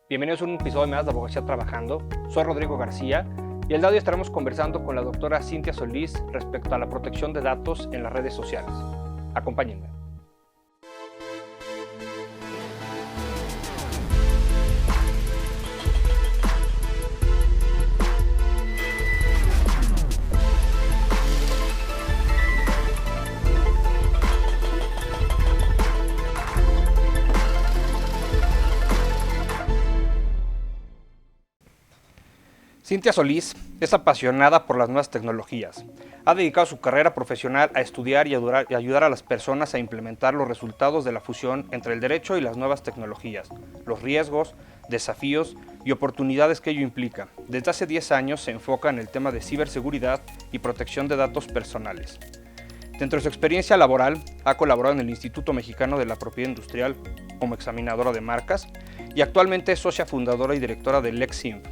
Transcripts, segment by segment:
Bienvenidos a un episodio más de Abogacía Trabajando. Soy Rodrigo García y el día de hoy estaremos conversando con la doctora Cintia Solís respecto a la protección de datos en las redes sociales. Acompáñenme. Cintia Solís es apasionada por las nuevas tecnologías. Ha dedicado su carrera profesional a estudiar y ayudar a las personas a implementar los resultados de la fusión entre el derecho y las nuevas tecnologías, los riesgos, desafíos y oportunidades que ello implica. Desde hace 10 años se enfoca en el tema de ciberseguridad y protección de datos personales. Dentro de su experiencia laboral, ha colaborado en el Instituto Mexicano de la Propiedad Industrial como examinadora de marcas y actualmente es socia fundadora y directora de LexInf.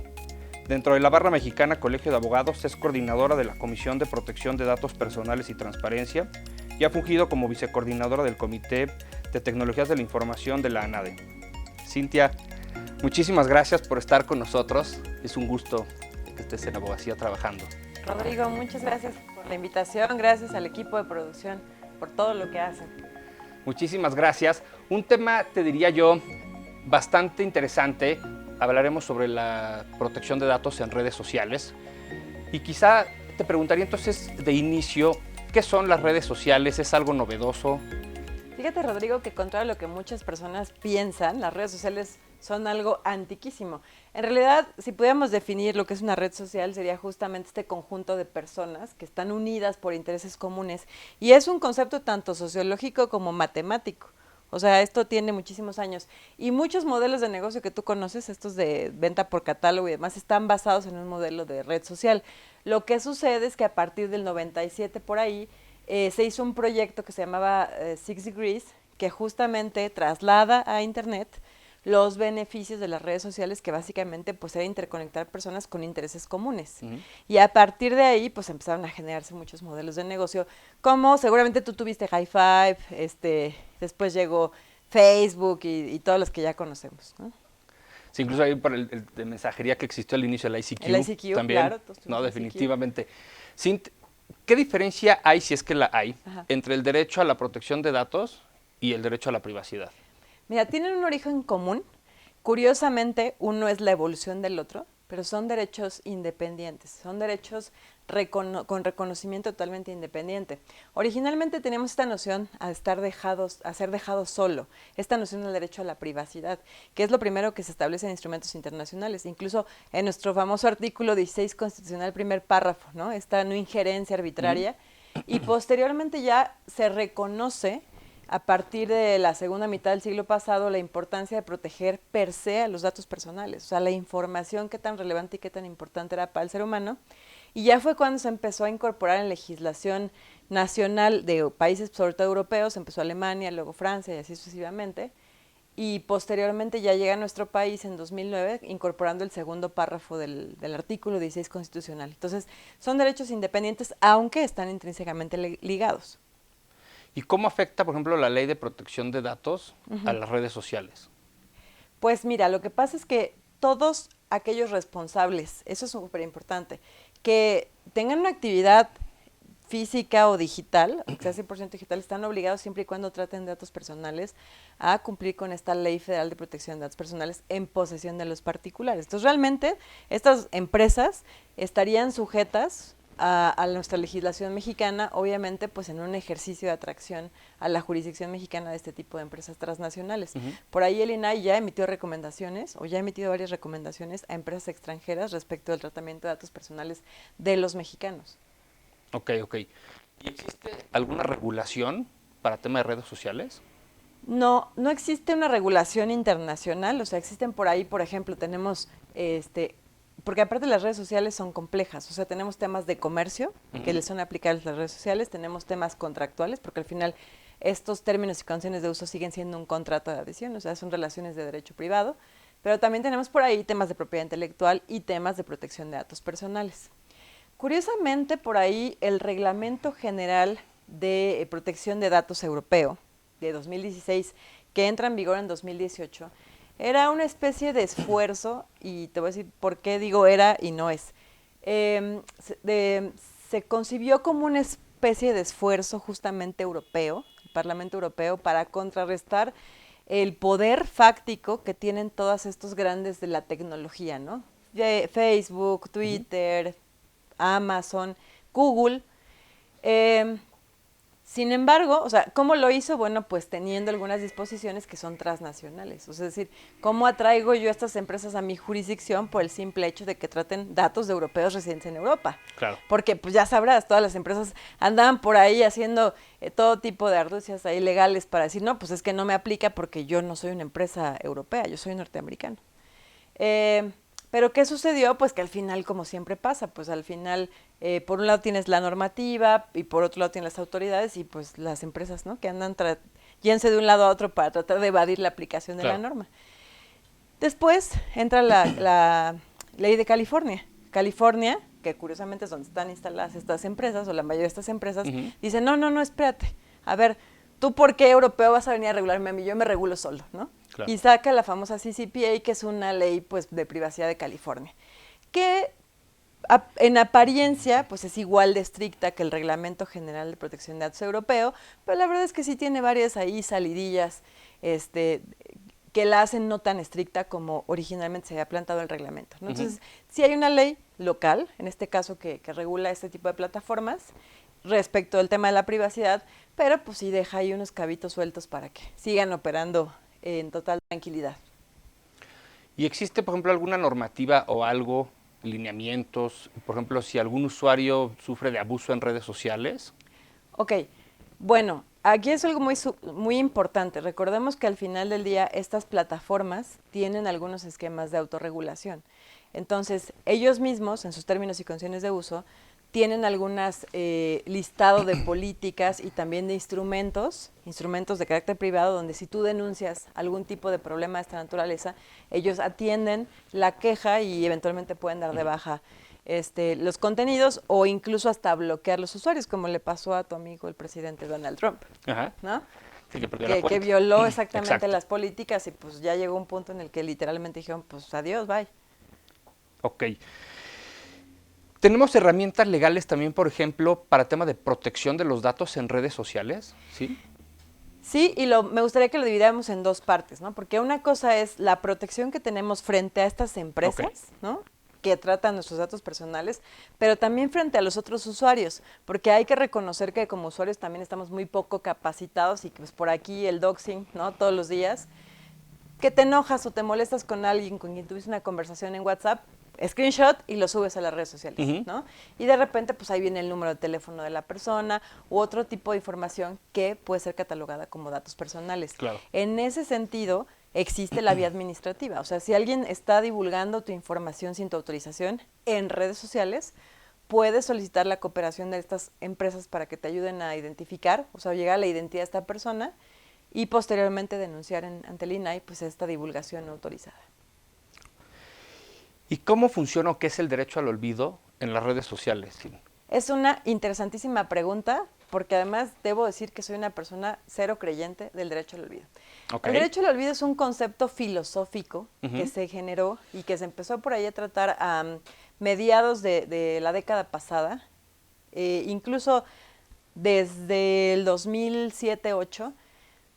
Dentro de la barra mexicana Colegio de Abogados es coordinadora de la Comisión de Protección de Datos Personales y Transparencia y ha fungido como vicecoordinadora del Comité de Tecnologías de la Información de la ANADE. Cintia, muchísimas gracias por estar con nosotros. Es un gusto que estés en Abogacía Trabajando. Rodrigo, muchas gracias por la invitación, gracias al equipo de producción por todo lo que hacen. Muchísimas gracias. Un tema, te diría yo, bastante interesante. Hablaremos sobre la protección de datos en redes sociales y quizá te preguntaría entonces de inicio, ¿qué son las redes sociales? ¿Es algo novedoso? Fíjate, Rodrigo, que contrario a lo que muchas personas piensan, las redes sociales son algo antiquísimo. En realidad, si pudiéramos definir lo que es una red social, sería justamente este conjunto de personas que están unidas por intereses comunes y es un concepto tanto sociológico como matemático. O sea, esto tiene muchísimos años y muchos modelos de negocio que tú conoces, estos de venta por catálogo y demás, están basados en un modelo de red social. Lo que sucede es que a partir del 97 por ahí se hizo un proyecto que se llamaba Six Degrees, que justamente traslada a Internet los beneficios de las redes sociales, que básicamente pues era interconectar personas con intereses comunes. Y a partir de ahí pues empezaron a generarse muchos modelos de negocio, como seguramente tú tuviste High Five, después llegó Facebook y todos los que ya conocemos, ¿no? Sí, incluso hay para el de mensajería que existió al inicio, el ICQ, El ICQ, también, claro. no, definitivamente. ¿Qué diferencia hay, si es que la hay, entre el derecho a la protección de datos y el derecho a la privacidad? Mira, tienen un origen común. Curiosamente, uno es la evolución del otro, pero son derechos independientes, son derechos con reconocimiento totalmente independiente. Originalmente teníamos esta noción a ser dejados solo, esta noción del derecho a la privacidad, que es lo primero que se establece en instrumentos internacionales. Incluso en nuestro famoso artículo 16 constitucional, primer párrafo, ¿no? Esta no injerencia arbitraria, y posteriormente ya se reconoce a partir de la segunda mitad del siglo pasado la importancia de proteger per se a los datos personales, o sea, la información qué tan relevante y qué tan importante era para el ser humano. Y ya fue cuando se empezó a incorporar en legislación nacional de países, sobre todo europeos, empezó Alemania, luego Francia y así sucesivamente, y posteriormente ya llega a nuestro país en 2009 incorporando el segundo párrafo del artículo 16 constitucional. Entonces, son derechos independientes, aunque están intrínsecamente ligados. ¿Y cómo afecta, por ejemplo, la ley de protección de datos a las redes sociales? Pues mira, lo que pasa es que todos aquellos responsables, eso es súper importante, que tengan una actividad física o digital, o sea 100% digital, están obligados siempre y cuando traten de datos personales a cumplir con esta Ley Federal de Protección de Datos Personales en posesión de los particulares. Entonces realmente estas empresas estarían sujetas a nuestra legislación mexicana, obviamente pues en un ejercicio de atracción a la jurisdicción mexicana de este tipo de empresas transnacionales. Por ahí el INAI ya emitió recomendaciones, o ya ha emitido varias recomendaciones a empresas extranjeras respecto del tratamiento de datos personales de los mexicanos. Ok. ¿Y existe alguna regulación para tema de redes sociales? No existe una regulación internacional, o sea, existen por ahí, por ejemplo, tenemos porque aparte las redes sociales son complejas, o sea, tenemos temas de comercio que les son aplicables las redes sociales, tenemos temas contractuales, porque al final estos términos y condiciones de uso siguen siendo un contrato de adhesión, o sea, son relaciones de derecho privado, pero también tenemos por ahí temas de propiedad intelectual y temas de protección de datos personales. Curiosamente, por ahí el Reglamento General de Protección de Datos Europeo de 2016, que entra en vigor en 2018, Era una especie de esfuerzo, y te voy a decir por qué digo era y no es. Se concibió como una especie de esfuerzo justamente europeo, el Parlamento Europeo, para contrarrestar el poder fáctico que tienen todos estos grandes de la tecnología, ¿no? Facebook, Twitter, Amazon, Google. Eh, Sin embargo, o sea, ¿cómo lo hizo? Bueno, pues teniendo algunas disposiciones que son transnacionales. O sea, es decir, ¿cómo atraigo yo a estas empresas a mi jurisdicción por el simple hecho de que traten datos de europeos residentes en Europa? Claro. Porque, pues ya sabrás, todas las empresas andaban por ahí haciendo todo tipo de arducias ahí legales para decir, no, pues es que no me aplica porque yo no soy una empresa europea, yo soy norteamericano. Pero ¿qué sucedió? Pues que al final, como siempre pasa, pues al final, por un lado tienes la normativa y por otro lado tienes las autoridades y pues las empresas, ¿no? Que andan yéndose de un lado a otro para tratar de evadir la aplicación de la norma. Después entra la ley de California. California, que curiosamente es donde están instaladas estas empresas, o la mayoría de estas empresas, dice, no, espérate, a ver, ¿tú por qué europeo vas a venir a regularme a mí? Yo me regulo solo, ¿no? Claro. Y saca la famosa CCPA, que es una ley pues de privacidad de California, que en apariencia pues es igual de estricta que el Reglamento General de Protección de Datos Europeo, pero la verdad es que sí tiene varias ahí salidillas que la hacen no tan estricta como originalmente se había planteado el reglamento, ¿no? Entonces, sí hay una ley local, en este caso que regula este tipo de plataformas, respecto del tema de la privacidad, pero pues sí deja ahí unos cabitos sueltos para que sigan operando en total tranquilidad. ¿Y existe, por ejemplo, alguna normativa o algo, lineamientos, por ejemplo, si algún usuario sufre de abuso en redes sociales? Ok, bueno, aquí es algo muy importante. Recordemos que al final del día estas plataformas tienen algunos esquemas de autorregulación. Entonces, ellos mismos, en sus términos y condiciones de uso, tienen algunas listado de políticas y también de instrumentos de carácter privado, donde si tú denuncias algún tipo de problema de esta naturaleza, ellos atienden la queja y eventualmente pueden dar de baja los contenidos o incluso hasta bloquear los usuarios, como le pasó a tu amigo el presidente Donald Trump, ¿no? Sí, que violó exactamente las políticas y pues ya llegó un punto en el que literalmente dijeron, pues adiós, bye. Ok. ¿Tenemos herramientas legales también, por ejemplo, para tema de protección de los datos en redes sociales? Sí. Sí, y me gustaría que lo dividamos en dos partes, ¿no? Porque una cosa es la protección que tenemos frente a estas empresas, ¿no? Que tratan nuestros datos personales, pero también frente a los otros usuarios, porque hay que reconocer que como usuarios también estamos muy poco capacitados y que pues por aquí el doxing, ¿no? Todos los días, que te enojas o te molestas con alguien con quien tuviste una conversación en WhatsApp, screenshot y lo subes a las redes sociales, ¿no? Y de repente, pues ahí viene el número de teléfono de la persona u otro tipo de información que puede ser catalogada como datos personales. Claro. En ese sentido, existe la vía administrativa. O sea, si alguien está divulgando tu información sin tu autorización en redes sociales, puedes solicitar la cooperación de estas empresas para que te ayuden a identificar, o sea, llegar a la identidad de esta persona y posteriormente denunciar ante el INAI pues esta divulgación no autorizada. ¿Y cómo funciona o qué es el derecho al olvido en las redes sociales? Sí. Es una interesantísima pregunta, porque además debo decir que soy una persona cero creyente del derecho al olvido. El derecho al olvido es un concepto filosófico que se generó y que se empezó por ahí a tratar a mediados de la década pasada, incluso desde el 2007-2008,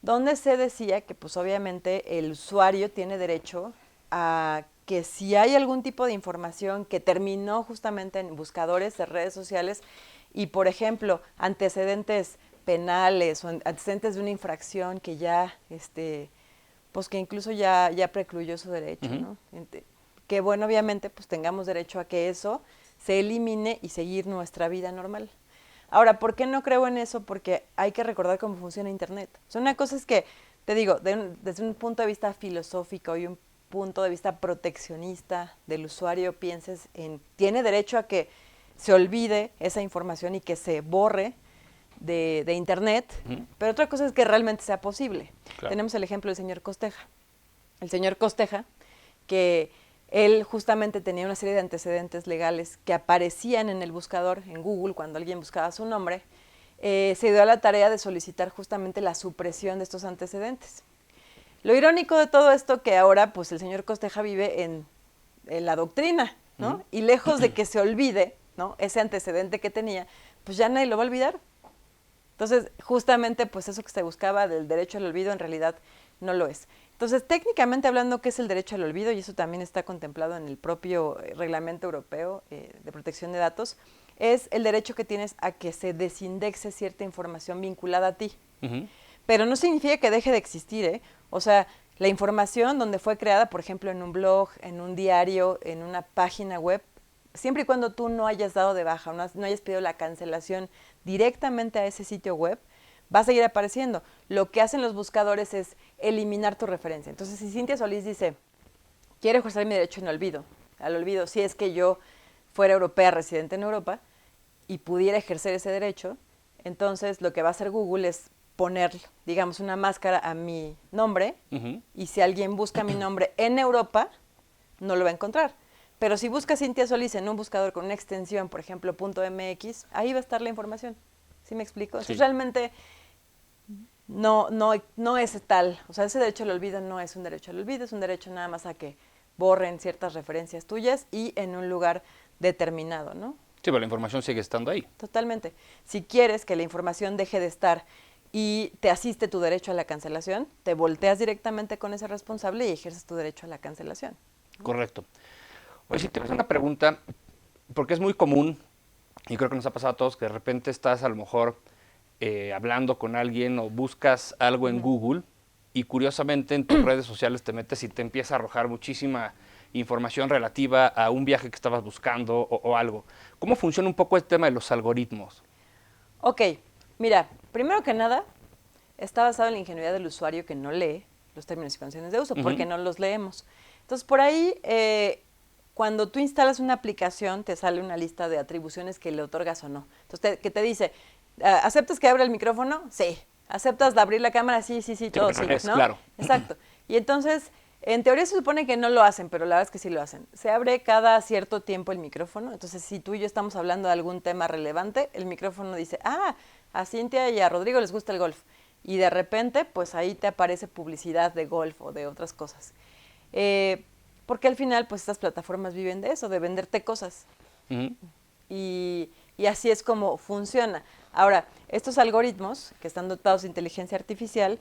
donde se decía que pues obviamente el usuario tiene derecho a que si hay algún tipo de información que terminó justamente en buscadores de redes sociales y, por ejemplo, antecedentes penales o antecedentes de una infracción que ya, pues que incluso ya precluyó su derecho, ¿no? Que bueno, obviamente, pues tengamos derecho a que eso se elimine y seguir nuestra vida normal. Ahora, ¿por qué no creo en eso? Porque hay que recordar cómo funciona Internet. O sea, una cosa es que, te digo, desde un punto de vista filosófico y un punto de vista proteccionista del usuario, pienses en, tiene derecho a que se olvide esa información y que se borre de Internet, pero otra cosa es que realmente sea posible. Claro. Tenemos el ejemplo del señor Costeja. El señor Costeja, que él justamente tenía una serie de antecedentes legales que aparecían en el buscador, en Google, cuando alguien buscaba su nombre, se dio a la tarea de solicitar justamente la supresión de estos antecedentes. Lo irónico de todo esto que ahora pues el señor Costeja vive en la doctrina, ¿no? Y lejos de que se olvide, ¿no? Ese antecedente que tenía, pues ya nadie lo va a olvidar. Entonces, justamente, pues eso que se buscaba del derecho al olvido en realidad no lo es. Entonces, técnicamente hablando, ¿qué es el derecho al olvido? Y eso también está contemplado en el propio Reglamento Europeo de Protección de Datos, es el derecho que tienes a que se desindexe cierta información vinculada a ti. Pero no significa que deje de existir, ¿eh? O sea, la información donde fue creada, por ejemplo, en un blog, en un diario, en una página web, siempre y cuando tú no hayas dado de baja, no hayas pedido la cancelación directamente a ese sitio web, va a seguir apareciendo. Lo que hacen los buscadores es eliminar tu referencia. Entonces, si Cintia Solís dice, quiero ejercer mi derecho al olvido, si es que yo fuera europea, residente en Europa, y pudiera ejercer ese derecho, entonces lo que va a hacer Google es poner, digamos, una máscara a mi nombre, y si alguien busca mi nombre en Europa, no lo va a encontrar. Pero si busca Cintia Solís en un buscador con una extensión, por ejemplo, .mx, ahí va a estar la información. ¿Sí me explico? Entonces, realmente no es tal. O sea, ese derecho al olvido no es un derecho al olvido, es un derecho nada más a que borren ciertas referencias tuyas y en un lugar determinado, ¿no? Sí, pero la información sigue estando ahí. Totalmente. Si quieres que la información deje de estar y te asiste tu derecho a la cancelación, te volteas directamente con ese responsable y ejerces tu derecho a la cancelación. Correcto. Oye, si te hago una pregunta, porque es muy común, y creo que nos ha pasado a todos, que de repente estás a lo mejor hablando con alguien o buscas algo en Google y curiosamente en tus redes sociales te metes y te empieza a arrojar muchísima información relativa a un viaje que estabas buscando o algo. ¿Cómo funciona un poco el tema de los algoritmos? Ok, mira, primero que nada, está basado en la ingenuidad del usuario que no lee los términos y condiciones de uso, porque no los leemos. Entonces, por ahí, cuando tú instalas una aplicación, te sale una lista de atribuciones que le otorgas o no. Entonces, que te dice, ¿aceptas que abra el micrófono? Sí. ¿Aceptas abrir la cámara? Sí, todo sí, ¿no? Claro. Exacto. Y entonces, en teoría se supone que no lo hacen, pero la verdad es que sí lo hacen. Se abre cada cierto tiempo el micrófono, entonces si tú y yo estamos hablando de algún tema relevante, el micrófono dice, a Cintia y a Rodrigo les gusta el golf. Y de repente, pues ahí te aparece publicidad de golf o de otras cosas. Porque al final, pues estas plataformas viven de eso, de venderte cosas. Y así es como funciona. Ahora, estos algoritmos que están dotados de inteligencia artificial,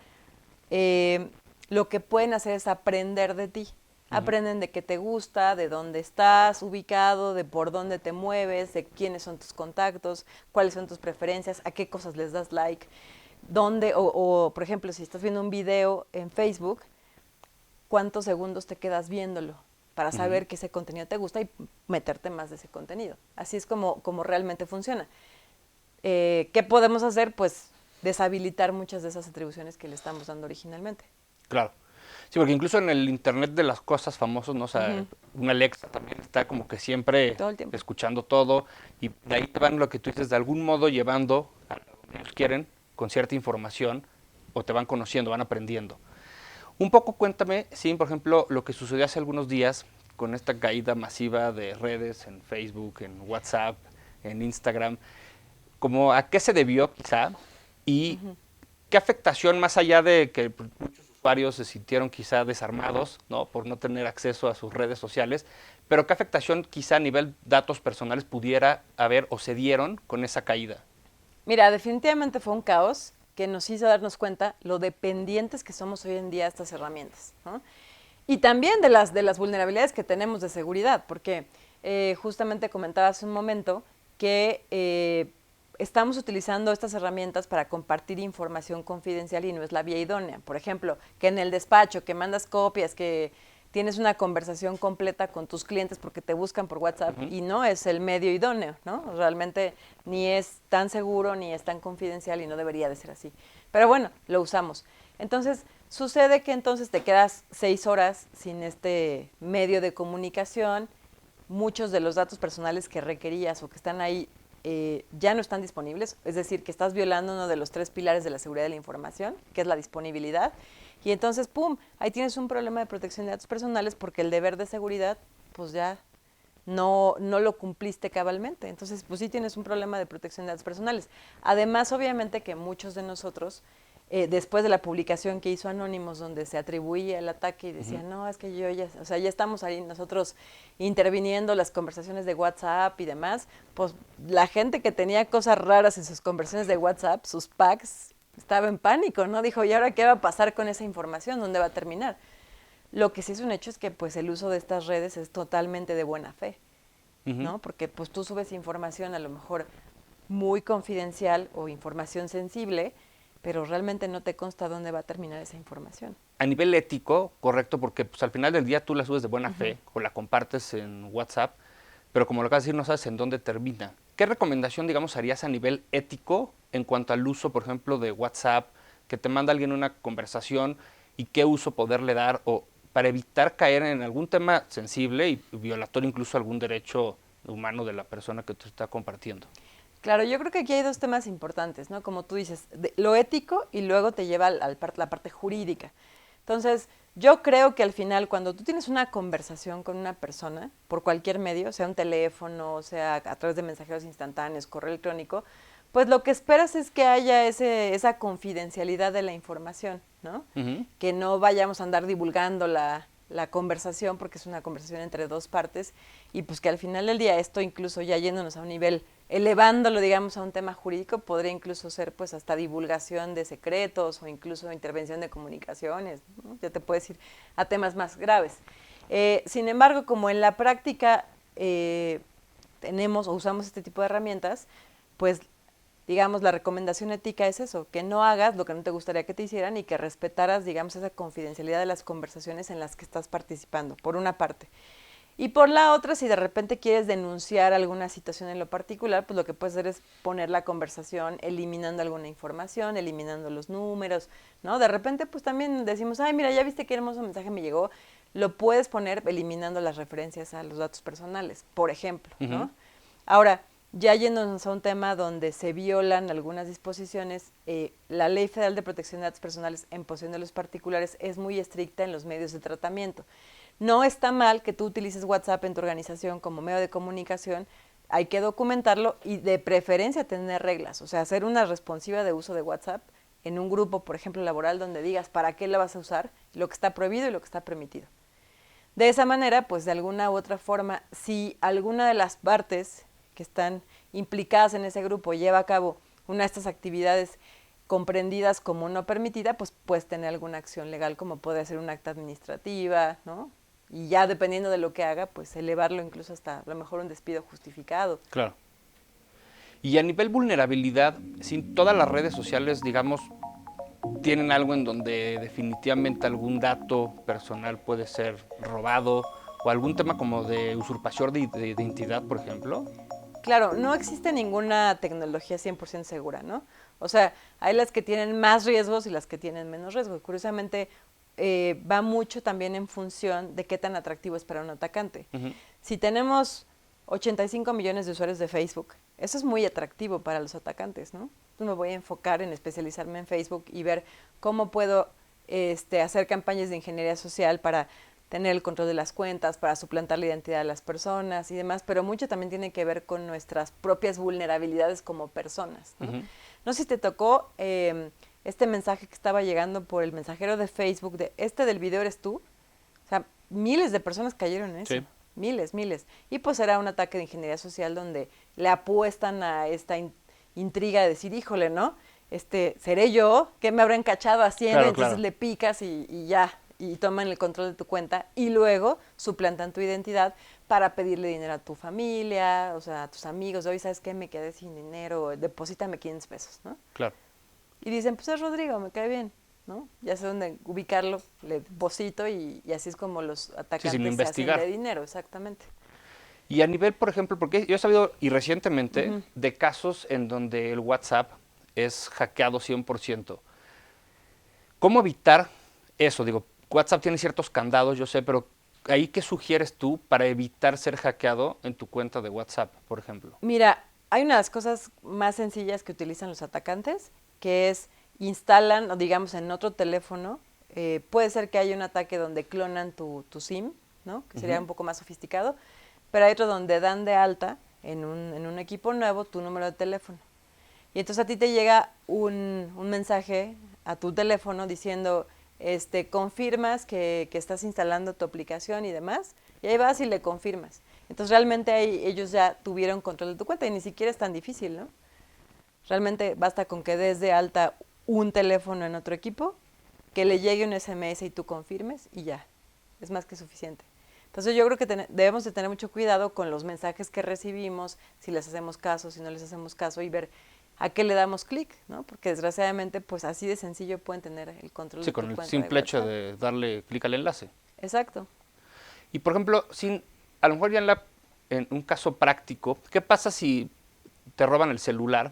lo que pueden hacer es aprender de ti. Aprenden de qué te gusta, de dónde estás ubicado, de por dónde te mueves, de quiénes son tus contactos, cuáles son tus preferencias, a qué cosas les das like, dónde, o por ejemplo, si estás viendo un video en Facebook, cuántos segundos te quedas viéndolo para saber que ese contenido te gusta y meterte más de ese contenido. Así es como realmente funciona. ¿Qué podemos hacer? Pues deshabilitar muchas de esas atribuciones que le estamos dando originalmente. Claro. Sí, porque incluso en el Internet de las cosas famosos, ¿no? O sea, una Alexa también está como que siempre todo el tiempo escuchando todo y de ahí te van lo que tú dices, de algún modo llevando a lo que ellos quieren con cierta información o te van conociendo, van aprendiendo. Un poco cuéntame, sí, por ejemplo, lo que sucedió hace algunos días con esta caída masiva de redes en Facebook, en WhatsApp, en Instagram, como a qué se debió quizá y qué afectación más allá de que muchos usuarios se sintieron quizá desarmados, ¿no? Por no tener acceso a sus redes sociales, pero qué afectación quizá a nivel datos personales pudiera haber o se dieron con esa caída. Mira, definitivamente fue un caos que nos hizo darnos cuenta lo dependientes que somos hoy en día de estas herramientas, ¿no? Y también de las vulnerabilidades que tenemos de seguridad, porque justamente comentaba hace un momento que estamos utilizando estas herramientas para compartir información confidencial y no es la vía idónea. Por ejemplo, que en el despacho, que mandas copias, que tienes una conversación completa con tus clientes porque te buscan por WhatsApp y no es el medio idóneo, ¿no? Realmente ni es tan seguro ni es tan confidencial y no debería de ser así. Pero bueno, lo usamos. Entonces, sucede que entonces te quedas 6 horas sin este medio de comunicación, muchos de los datos personales que requerías o que están ahí ya no están disponibles, es decir, que estás violando uno de los 3 pilares de la seguridad de la información, que es la disponibilidad, y entonces, ¡pum!, ahí tienes un problema de protección de datos personales porque el deber de seguridad, pues ya no lo cumpliste cabalmente. Entonces, pues sí tienes un problema de protección de datos personales. Además, obviamente, que muchos de nosotros después de la publicación que hizo Anonymous, donde se atribuía el ataque y decía, no, es que yo ya, o sea, ya estamos ahí nosotros interviniendo las conversaciones de WhatsApp y demás, pues la gente que tenía cosas raras en sus conversaciones de WhatsApp, sus packs, estaba en pánico, ¿no? Dijo, ¿y ahora qué va a pasar con esa información? ¿Dónde va a terminar? Lo que sí es un hecho es que pues el uso de estas redes es totalmente de buena fe, ¿no? Porque pues tú subes información a lo mejor muy confidencial o información sensible, pero realmente no te consta dónde va a terminar esa información. A nivel ético, correcto, porque pues, al final del día tú la subes de buena fe o la compartes en WhatsApp, pero como lo acabas de decir, no sabes en dónde termina. ¿Qué recomendación, digamos, harías a nivel ético en cuanto al uso, por ejemplo, de WhatsApp, que te manda alguien una conversación y qué uso poderle dar o para evitar caer en algún tema sensible y violatorio incluso a algún derecho humano de la persona que te está compartiendo? Claro, yo creo que aquí hay dos temas importantes, ¿no? Como tú dices, lo ético y luego te lleva la parte jurídica. Entonces, yo creo que al final, cuando tú tienes una conversación con una persona, por cualquier medio, sea un teléfono, sea a través de mensajeros instantáneos, correo electrónico, pues lo que esperas es que haya esa confidencialidad de la información, ¿no? Que no vayamos a andar divulgando la conversación, porque es una conversación entre dos partes, y pues que al final del día esto, incluso ya yéndonos a un nivel, elevándolo, digamos, a un tema jurídico, podría incluso ser pues hasta divulgación de secretos o incluso intervención de comunicaciones, ¿no? Ya te puedes ir a temas más graves. Sin embargo, como en la práctica tenemos o usamos este tipo de herramientas, pues digamos, la recomendación ética es eso, que no hagas lo que no te gustaría que te hicieran y que respetaras, digamos, esa confidencialidad de las conversaciones en las que estás participando, por una parte. Y por la otra, si de repente quieres denunciar alguna situación en lo particular, pues lo que puedes hacer es poner la conversación eliminando alguna información, eliminando los números, ¿no? De repente, pues también decimos, ay, mira, ya viste qué hermoso mensaje me llegó. Lo puedes poner eliminando las referencias a los datos personales, por ejemplo, ¿no? Ahora, ya yéndonos a un tema donde se violan algunas disposiciones, la Ley Federal de Protección de Datos Personales en posesión de los particulares es muy estricta en los medios de tratamiento. No está mal que tú utilices WhatsApp en tu organización como medio de comunicación, hay que documentarlo y de preferencia tener reglas, o sea, hacer una responsiva de uso de WhatsApp en un grupo, por ejemplo, laboral, donde digas para qué la vas a usar, lo que está prohibido y lo que está permitido. De esa manera, pues de alguna u otra forma, si alguna de las partes que están implicadas en ese grupo lleva a cabo una de estas actividades comprendidas como no permitida, pues puedes tener alguna acción legal, como puede ser una acta administrativa, ¿no? Y ya dependiendo de lo que haga, pues elevarlo incluso hasta a lo mejor un despido justificado. Claro. Y a nivel vulnerabilidad, sin todas las redes sociales, digamos, tienen algo en donde definitivamente algún dato personal puede ser robado o algún tema como de usurpación de identidad, por ejemplo. Claro, no existe ninguna tecnología 100% segura, ¿no? O sea, hay las que tienen más riesgos y las que tienen menos riesgos. Curiosamente, va mucho también en función de qué tan atractivo es para un atacante. Si tenemos 85 millones de usuarios de Facebook, eso es muy atractivo para los atacantes, ¿no? Entonces me voy a enfocar en especializarme en Facebook y ver cómo puedo hacer campañas de ingeniería social para tener el control de las cuentas, para suplantar la identidad de las personas y demás, pero mucho también tiene que ver con nuestras propias vulnerabilidades como personas, ¿no? No sé si te tocó este mensaje que estaba llegando por el mensajero de Facebook de del video eres tú. O sea, miles de personas cayeron en eso. Sí. Miles. Y pues era un ataque de ingeniería social donde le apuestan a esta intriga de decir, híjole, ¿no? ¿Seré yo? ¿Qué me habrán cachado haciendo? Claro, entonces le picas y ya, y toman el control de tu cuenta y luego suplantan tu identidad para pedirle dinero a tu familia, o sea, a tus amigos. Hoy, ¿sabes qué? Me quedé sin dinero, deposítame 500 pesos, ¿no? Claro. Y dicen, pues es Rodrigo, me cae bien, ¿no? Ya sé dónde ubicarlo, le deposito y así es como los atacantes se hacen de dinero, exactamente. Y a nivel, por ejemplo, porque yo he sabido, y recientemente, de casos en donde el WhatsApp es hackeado 100%. ¿Cómo evitar eso? Digo, WhatsApp tiene ciertos candados, yo sé, pero ¿ahí qué sugieres tú para evitar ser hackeado en tu cuenta de WhatsApp, por ejemplo? Mira, hay una de las cosas más sencillas que utilizan los atacantes, que es instalan, o digamos, en otro teléfono, puede ser que haya un ataque donde clonan tu SIM, ¿no? Que sería un poco más sofisticado, pero hay otro donde dan de alta en un equipo nuevo tu número de teléfono. Y entonces a ti te llega un mensaje a tu teléfono diciendo, confirmas que estás instalando tu aplicación y demás, y ahí vas y le confirmas. Entonces realmente ahí ellos ya tuvieron control de tu cuenta y ni siquiera es tan difícil, ¿no? Realmente basta con que des de alta un teléfono en otro equipo, que le llegue un SMS y tú confirmes y ya, es más que suficiente. Entonces yo creo que debemos de tener mucho cuidado con los mensajes que recibimos, si les hacemos caso, si no les hacemos caso y ver a qué le damos clic, ¿no? Porque desgraciadamente pues así de sencillo pueden tener el control Sí, de tu con el cuenta simple de hecho WhatsApp. de darle clic al enlace. Exacto. Y por ejemplo, a lo mejor ya en un caso práctico, ¿qué pasa si te roban el celular?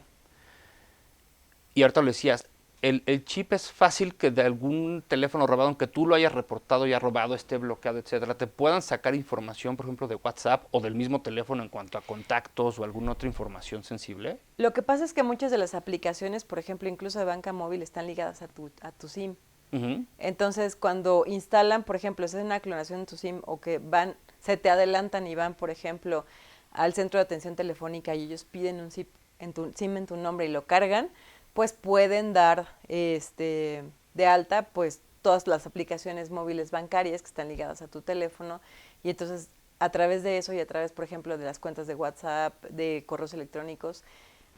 Y ahorita lo decías, el chip es fácil que de algún teléfono robado, aunque tú lo hayas reportado, ya robado, esté bloqueado, etcétera, te puedan sacar información, por ejemplo, de WhatsApp o del mismo teléfono en cuanto a contactos o alguna otra información sensible. Lo que pasa es que muchas de las aplicaciones, por ejemplo, incluso de banca móvil, están ligadas a tu SIM. Ujú. Entonces, cuando instalan, por ejemplo, si es una clonación en tu SIM o que se te adelantan y van, por ejemplo, al centro de atención telefónica y ellos piden un SIM en tu nombre y lo cargan, pues pueden dar de alta pues todas las aplicaciones móviles bancarias que están ligadas a tu teléfono y entonces a través de eso y a través, por ejemplo, de las cuentas de WhatsApp, de correos electrónicos,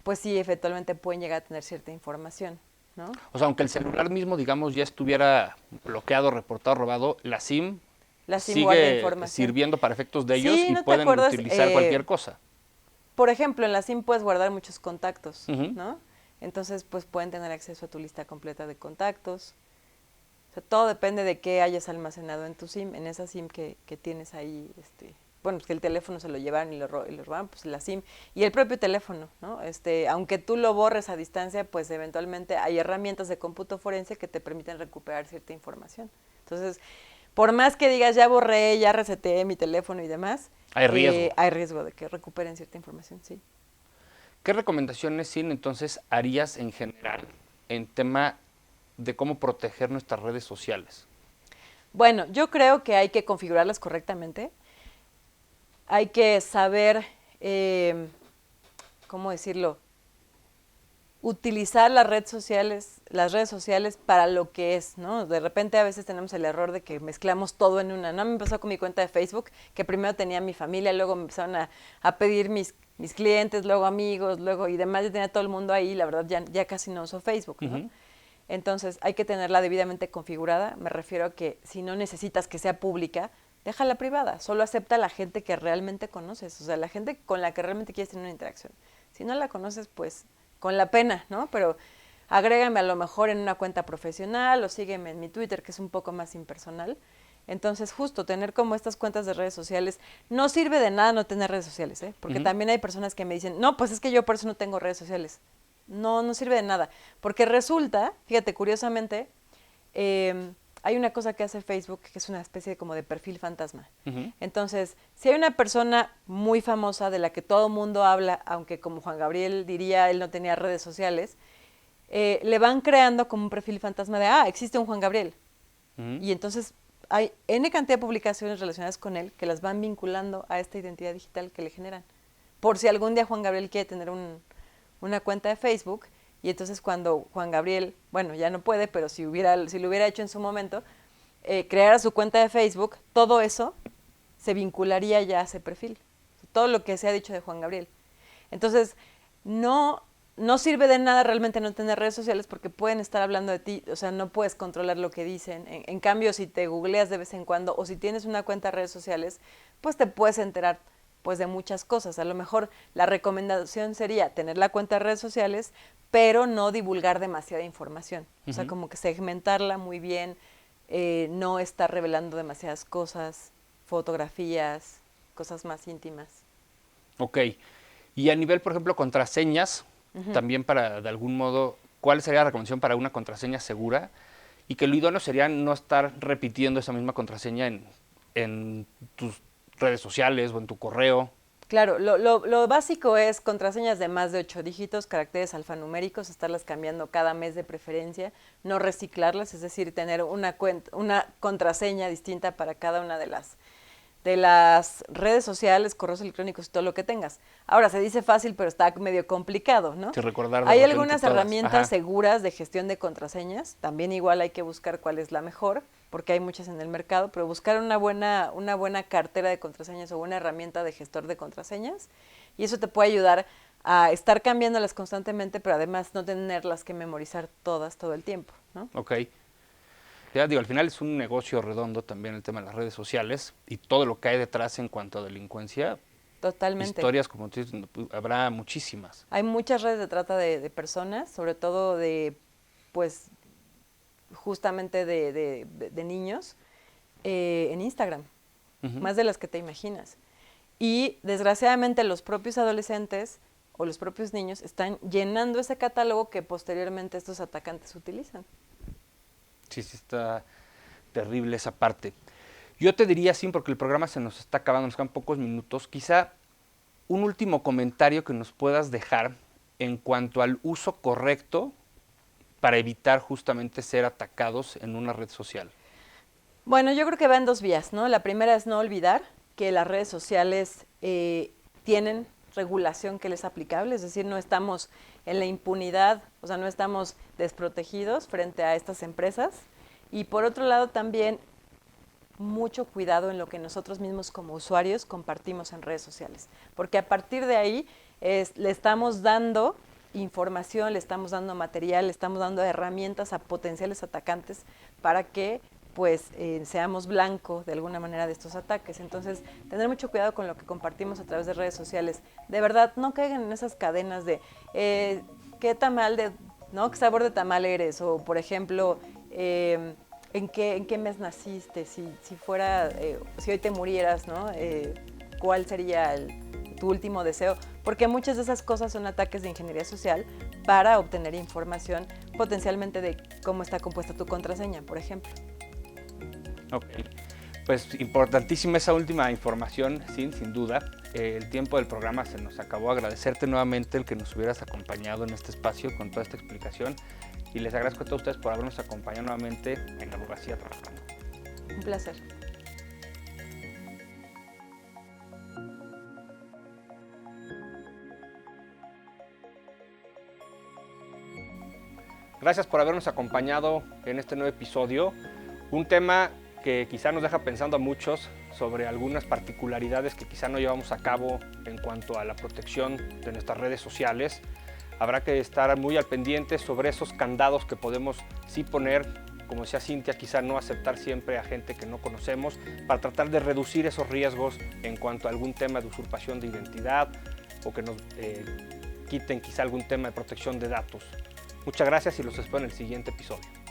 pues sí, efectivamente pueden llegar a tener cierta información, ¿no? O sea, aunque el celular mismo, digamos, ya estuviera bloqueado, reportado, robado, la SIM La SIM guarda sigue información. sirviendo para efectos de ellos Sí, y ¿no te pueden acuerdas? utilizar cualquier cosa. Por ejemplo, en la SIM puedes guardar muchos contactos, Ujú. ¿no? Entonces, pues pueden tener acceso a tu lista completa de contactos. O sea, todo depende de qué hayas almacenado en tu SIM, en esa SIM que tienes ahí, bueno, pues que el teléfono se lo llevan y lo roban, pues la SIM y el propio teléfono, ¿no? Aunque tú lo borres a distancia, pues eventualmente hay herramientas de cómputo forense que te permiten recuperar cierta información. Entonces, por más que digas, ya borré, ya reseteé mi teléfono y demás, Hay riesgo. hay riesgo de que recuperen cierta información, sí. ¿Qué recomendaciones, Sin, entonces harías en general en tema de cómo proteger nuestras redes sociales? Bueno, yo creo que hay que configurarlas correctamente. Hay que saber, ¿cómo decirlo? Utilizar las redes sociales para lo que es, ¿no? De repente a veces tenemos el error de que mezclamos todo en una, ¿no? Me pasó con mi cuenta de Facebook, que primero tenía mi familia, luego me empezaron a pedir mis clientes, luego amigos, luego y demás, ya tenía todo el mundo ahí, la verdad ya casi no uso Facebook, ¿no? Ujú. Entonces hay que tenerla debidamente configurada, me refiero a que si no necesitas que sea pública, déjala privada, solo acepta a la gente que realmente conoces, o sea, la gente con la que realmente quieres tener una interacción. Si no la conoces, pues con la pena, ¿no? Pero agrégame a lo mejor en una cuenta profesional o sígueme en mi Twitter, que es un poco más impersonal. Entonces, justo tener como estas cuentas de redes sociales, no sirve de nada no tener redes sociales, ¿eh? Porque Ujú. también hay personas que me dicen, no, pues es que yo por eso no tengo redes sociales. No, no sirve de nada. Porque resulta, fíjate, curiosamente, hay una cosa que hace Facebook que es una especie como de perfil fantasma. Ujú. Entonces, si hay una persona muy famosa de la que todo el mundo habla, aunque como Juan Gabriel diría, él no tenía redes sociales, le van creando como un perfil fantasma de, existe un Juan Gabriel. Ujú. Y entonces hay N cantidad de publicaciones relacionadas con él que las van vinculando a esta identidad digital que le generan. Por si algún día Juan Gabriel quiere tener una cuenta de Facebook, y entonces cuando Juan Gabriel, bueno, ya no puede, pero si lo hubiera hecho en su momento, creara su cuenta de Facebook, todo eso se vincularía ya a ese perfil. Todo lo que se ha dicho de Juan Gabriel. Entonces, no sirve de nada realmente no tener redes sociales porque pueden estar hablando de ti, o sea, no puedes controlar lo que dicen. En cambio, si te googleas de vez en cuando o si tienes una cuenta de redes sociales, pues te puedes enterar pues de muchas cosas. A lo mejor la recomendación sería tener la cuenta de redes sociales, pero no divulgar demasiada información. O sea, Ujú. como que segmentarla muy bien, no estar revelando demasiadas cosas, fotografías, cosas más íntimas. Ok. Y a nivel, por ejemplo, contraseñas, también para, de algún modo, ¿cuál sería la recomendación para una contraseña segura? Y que lo idóneo sería no estar repitiendo esa misma contraseña en tus redes sociales o en tu correo. Claro, lo básico es contraseñas de más de 8 dígitos, caracteres alfanuméricos, estarlas cambiando cada mes de preferencia, no reciclarlas, es decir, tener una contraseña distinta para cada una de las redes sociales, correos electrónicos y todo lo que tengas. Ahora, se dice fácil, pero está medio complicado, ¿no? Sí, recordar de Hay repente algunas todas. herramientas Ajá. seguras de gestión de contraseñas. También igual hay que buscar cuál es la mejor, porque hay muchas en el mercado, pero buscar una buena cartera de contraseñas o una herramienta de gestor de contraseñas, y eso te puede ayudar a estar cambiándolas constantemente, pero además no tenerlas que memorizar todas todo el tiempo, ¿no? Ok. Ya digo, al final es un negocio redondo también el tema de las redes sociales y todo lo que hay detrás en cuanto a delincuencia. Totalmente. Historias, como tú dices, habrá muchísimas. Hay muchas redes de trata de personas, sobre todo de, pues, justamente de niños, en Instagram, Ujú. más de las que te imaginas. Y desgraciadamente los propios adolescentes o los propios niños están llenando ese catálogo que posteriormente estos atacantes utilizan. Sí, sí está terrible esa parte. Yo te diría, sí, porque el programa se nos está acabando, nos quedan pocos minutos, quizá un último comentario que nos puedas dejar en cuanto al uso correcto para evitar justamente ser atacados en una red social. Bueno, yo creo que va en dos vías, ¿no? La primera es no olvidar que las redes sociales tienen regulación que les es aplicable, es decir, no estamos en la impunidad, o sea, no estamos desprotegidos frente a estas empresas. Y por otro lado también mucho cuidado en lo que nosotros mismos como usuarios compartimos en redes sociales, porque a partir de ahí le estamos dando información, le estamos dando material, le estamos dando herramientas a potenciales atacantes para que pues seamos blanco de alguna manera de estos ataques. Entonces, tener mucho cuidado con lo que compartimos a través de redes sociales. De verdad, no caigan en esas cadenas de qué tamal de, ¿no? ¿Qué sabor de tamal eres? O, por ejemplo, ¿en qué mes naciste? Si fuera, si hoy te murieras, ¿no? ¿Cuál sería tu último deseo? Porque muchas de esas cosas son ataques de ingeniería social para obtener información potencialmente de cómo está compuesta tu contraseña, por ejemplo. Ok, pues importantísima esa última información, sin duda. El tiempo del programa se nos acabó. Agradecerte nuevamente el que nos hubieras acompañado en este espacio con toda esta explicación y les agradezco a todos ustedes por habernos acompañado nuevamente en la Abogacía Trabajando. Un placer. Gracias por habernos acompañado en este nuevo episodio. Un tema que quizá nos deja pensando a muchos sobre algunas particularidades que quizá no llevamos a cabo en cuanto a la protección de nuestras redes sociales. Habrá que estar muy al pendiente sobre esos candados que podemos sí poner, como decía Cintia, quizá no aceptar siempre a gente que no conocemos, para tratar de reducir esos riesgos en cuanto a algún tema de usurpación de identidad o que nos quiten quizá algún tema de protección de datos. Muchas gracias y los espero en el siguiente episodio.